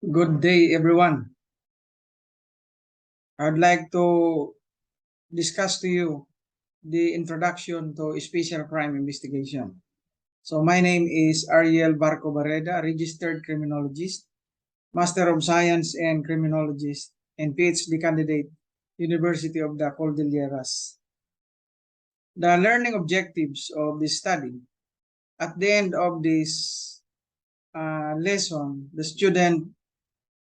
Good day, everyone. I'd like to discuss to you the introduction to special crime investigation. So my name is Ariel Barco Barreda, registered criminologist, Master of Science and Criminologist, and PhD candidate, University of the Cordilleras. The learning objectives of this study. At the end of this lesson, the student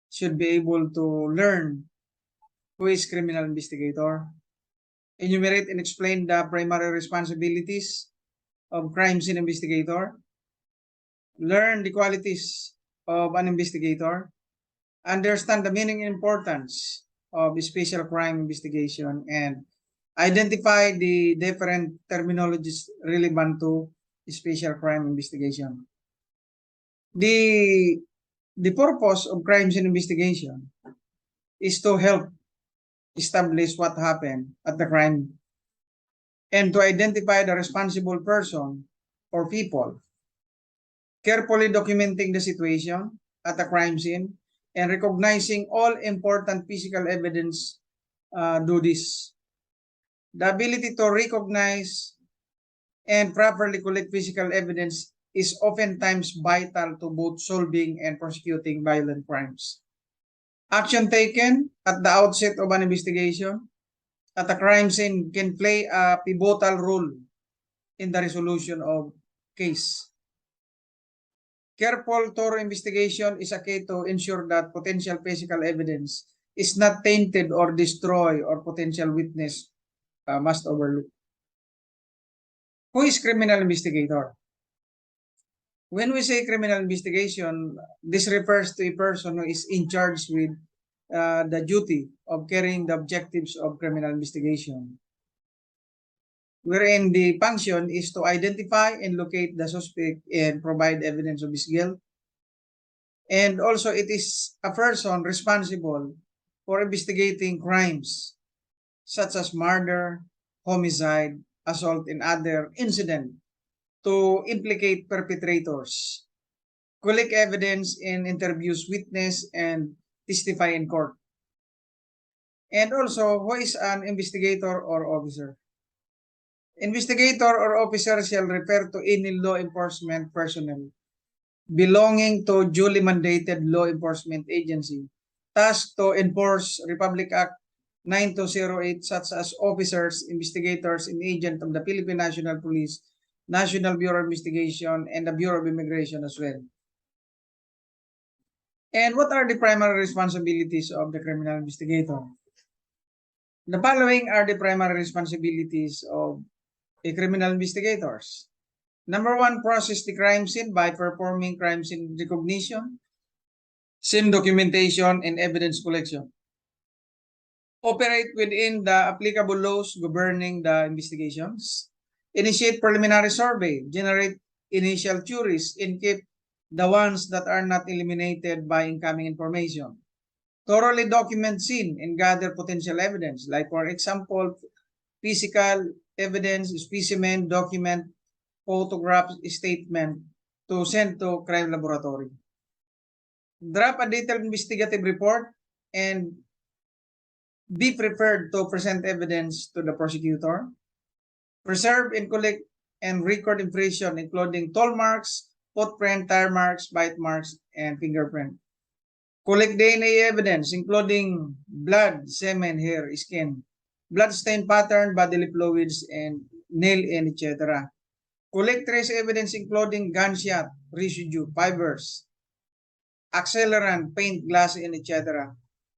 should be able to learn who is criminal investigator, enumerate and explain the primary responsibilities of crime scene investigator, learn the qualities of an investigator, understand the meaning and importance of special crime investigation, and identify the different terminologies relevant to special crime investigation. The, the purpose of crime scene investigation is to help establish what happened at the crime and to identify the responsible person or people, carefully documenting the situation at the crime scene and recognizing all important physical evidence do this. The ability to recognize and properly collect physical evidence is oftentimes vital to both solving and prosecuting violent crimes. Action taken at the outset of an investigation at a crime scene can play a pivotal role in the resolution of case. Careful, thorough investigation is a key to ensure that potential physical evidence is not tainted or destroyed or potential witness must overlook. Who is criminal investigator? When we say criminal investigation, this refers to a person who is in charge with the duty of carrying the objectives of criminal investigation, wherein the function is to identify and locate the suspect and provide evidence of his guilt. And also it is a person responsible for investigating crimes such as murder, homicide, assault, and other incidents to implicate perpetrators, collect evidence and interviews witness and testify in court. And also, who is an investigator or officer? Investigator or officer shall refer to any law enforcement personnel belonging to duly mandated law enforcement agency tasked to enforce Republic Act 9208 such as officers, investigators, and agents of the Philippine National Police, National Bureau of Investigation, and the Bureau of Immigration as well. And what are the primary responsibilities of the criminal investigator? The following are the primary responsibilities of a criminal investigators. Number one, process the crime scene by performing crime scene recognition, scene documentation, and evidence collection. Operate within the applicable laws governing the investigations. Initiate preliminary survey, generate initial theories, and keep the ones that are not eliminated by incoming information. Thoroughly document scene and gather potential evidence, like for example, physical evidence, specimen, document, photograph, statement to send to crime laboratory. Draft a detailed investigative report and be prepared to present evidence to the prosecutor. Preserve and collect and record information including toll marks, footprint, tire marks, bite marks, and fingerprint. Collect DNA evidence including blood, semen, hair, skin, blood stain pattern, bodily fluids, and nail, and etc. Collect trace evidence including gunshot, residue, fibers, accelerant, paint, glass, and etc.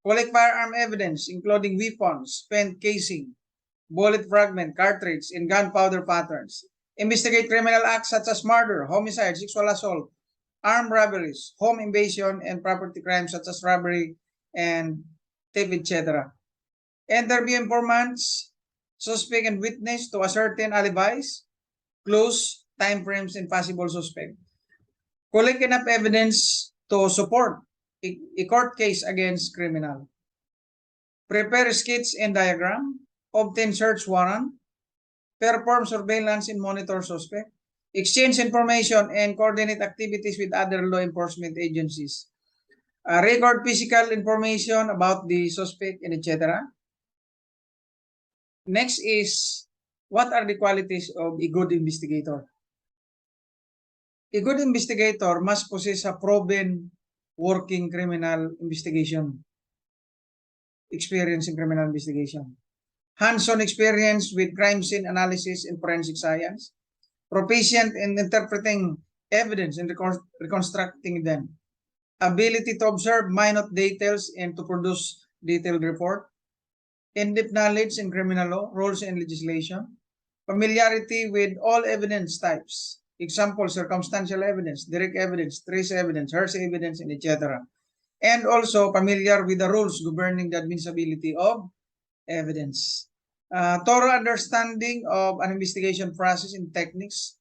Collect firearm evidence including weapons, spent casing, bullet fragment, cartridge, and gunpowder patterns. Investigate criminal acts such as murder, homicide, sexual assault, armed robberies, home invasion, and property crimes such as robbery and theft, etc. Interview informants, suspect, and witness to ascertain alibis, clues, time frames, and possible suspect. Collect enough evidence to support a court case against criminal. Prepare sketch and diagram, obtain search warrant, perform surveillance and monitor suspect, exchange information and coordinate activities with other law enforcement agencies. record physical information about the suspect, and etc. Next is, what are the qualities of a good investigator? A good investigator must possess a proven working criminal investigation experience in criminal investigation, hands-on experience with crime scene analysis and forensic science, proficient in interpreting evidence and reconstructing them, ability to observe minute details and to produce detailed report, in-depth knowledge in criminal law, rules and legislation, familiarity with all evidence types, example, circumstantial evidence, direct evidence, trace evidence, hearsay evidence, and etc. And also familiar with the rules governing the admissibility of evidence. Thorough understanding of an investigation process and techniques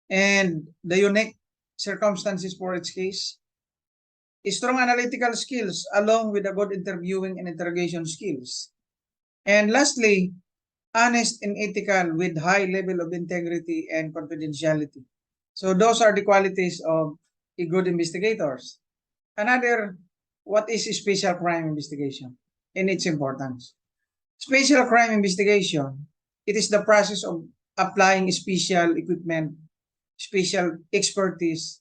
and the unique circumstances for its case. Strong analytical skills along with a good interviewing and interrogation skills. And lastly, honest and ethical with high level of integrity and confidentiality. So those are the qualities of a good investigators. Another, what is special crime investigation and its importance? Special crime investigation, it is the process of applying special equipment, special expertise,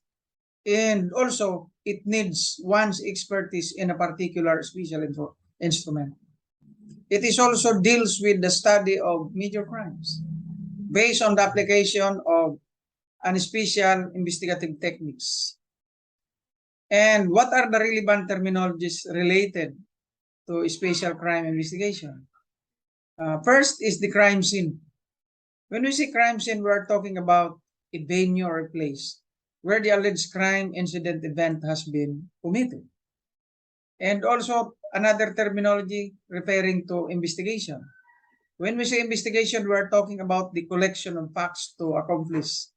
and also it needs one's expertise in a particular special instrument. It is also deals with the study of major crimes based on the application of an special investigative techniques. And what are the relevant terminologies related to special crime investigation? First is the crime scene. When we say crime scene, we're talking about a venue or a place where the alleged crime incident event has been committed. And also another terminology referring to investigation. When we say investigation, we're talking about the collection of facts to accomplish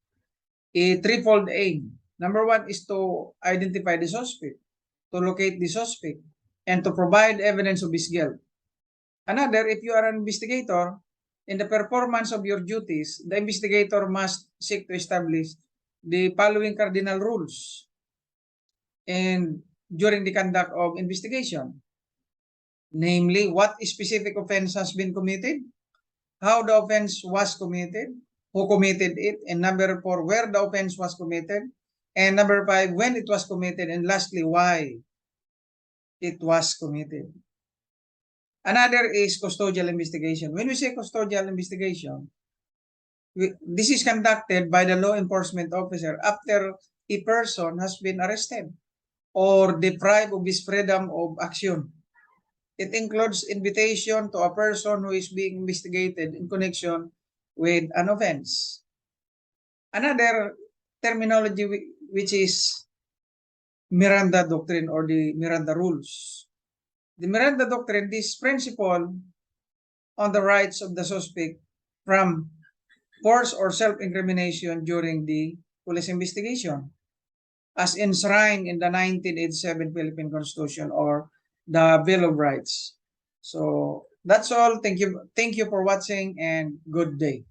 a threefold aim. Number one is to identify the suspect, to locate the suspect, and to provide evidence of his guilt. Another, if you are an investigator, in the performance of your duties, the investigator must seek to establish the following cardinal rules and during the conduct of investigation. Namely, what specific offense has been committed, how the offense was committed, who committed it, and number 4, where the offense was committed, and number 5, when it was committed, and lastly, why it was committed. Another is custodial investigation. When we say custodial investigation, this is conducted by the law enforcement officer after a person has been arrested or deprived of his freedom of action. It includes invitation to a person who is being investigated in connection with an offense. Another terminology which is Miranda Doctrine or the Miranda Rules. The Miranda Doctrine, this principle on the rights of the suspect from force or self-incrimination during the police investigation, as enshrined in the 1987 Philippine Constitution or the Bill of Rights. So that's all. Thank you for watching and good day.